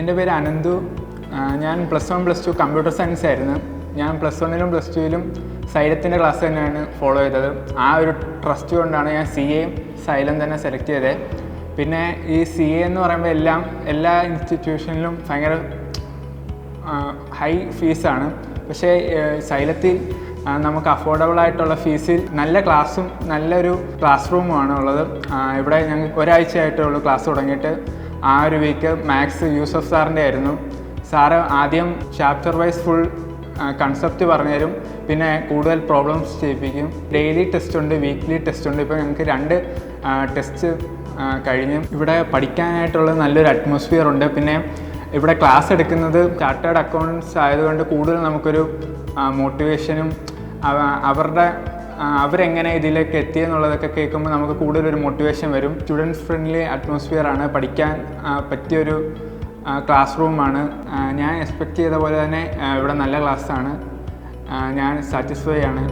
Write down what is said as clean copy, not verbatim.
എൻ്റെ പേര് അനന്തു. ഞാൻ +1 +2 കമ്പ്യൂട്ടർ സയൻസ് ആയിരുന്നു. ഞാൻ +1ലും +2ലും സൈലത്തിൻ്റെ ക്ലാസ് തന്നെയാണ് ഫോളോ ചെയ്തത്. ആ ഒരു ട്രസ്റ്റ് കൊണ്ടാണ് ഞാൻ CAയും സൈലം തന്നെ സെലക്ട് ചെയ്തത്. പിന്നെ ഈ CA എന്ന് പറയുമ്പോൾ എല്ലാ ഇൻസ്റ്റിറ്റ്യൂഷനിലും ഭയങ്കര ഹൈ ഫീസാണ്. പക്ഷേ സൈലത്തിൽ നമുക്ക് അഫോർഡബിൾ ആയിട്ടുള്ള ഫീസിൽ നല്ല ക്ലാസ്സും നല്ലൊരു ക്ലാസ് റൂമുമാണ് ഉള്ളത്. ഇവിടെ ഞങ്ങൾക്ക് ഒരാഴ്ചയായിട്ടേ ഉള്ളൂ ക്ലാസ് തുടങ്ങിയിട്ട്. ആ ഒരു വീക്ക് മാത്സ് യൂസഫ് സാറിൻ്റെ ആയിരുന്നു. സാറ് ആദ്യം ചാപ്റ്റർ വൈസ് ഫുൾ കൺസെപ്റ്റ് പറഞ്ഞു തരും, പിന്നെ കൂടുതൽ പ്രോബ്ലംസ് ചെയ്യിപ്പിക്കും. ഡെയിലി ടെസ്റ്റ് ഉണ്ട്, വീക്ക്ലി ടെസ്റ്റ് ഉണ്ട്. ഇപ്പോൾ ഞങ്ങൾക്ക് 2 ടെസ്റ്റ് കഴിഞ്ഞു. ഇവിടെ പഠിക്കാനായിട്ടുള്ള നല്ലൊരു അറ്റ്മോസ്ഫിയർ ഉണ്ട്. പിന്നെ ഇവിടെ ക്ലാസ് എടുക്കുന്നത് ചാർട്ടേഡ് അക്കൗണ്ടൻസ് ആയതുകൊണ്ട് കൂടുതൽ നമുക്കൊരു മോട്ടിവേഷനും അവരെങ്ങനെ ഇതിലേക്ക് എത്തിയെന്നുള്ളതൊക്കെ കേൾക്കുമ്പോൾ നമുക്ക് കൂടുതലൊരു മോട്ടിവേഷൻ വരും. സ്റ്റുഡൻസ് ഫ്രണ്ട്ലി അറ്റ്മോസ്ഫിയർ ആണ്, പഠിക്കാൻ പറ്റിയൊരു ക്ലാസ് റൂമാണ്. ഞാൻ എക്സ്പെക്റ്റ് ചെയ്ത പോലെ തന്നെ ഇവിടെ നല്ല ക്ലാസ്സാണ്. ഞാൻ സാറ്റിസ്ഫൈ ആണ്.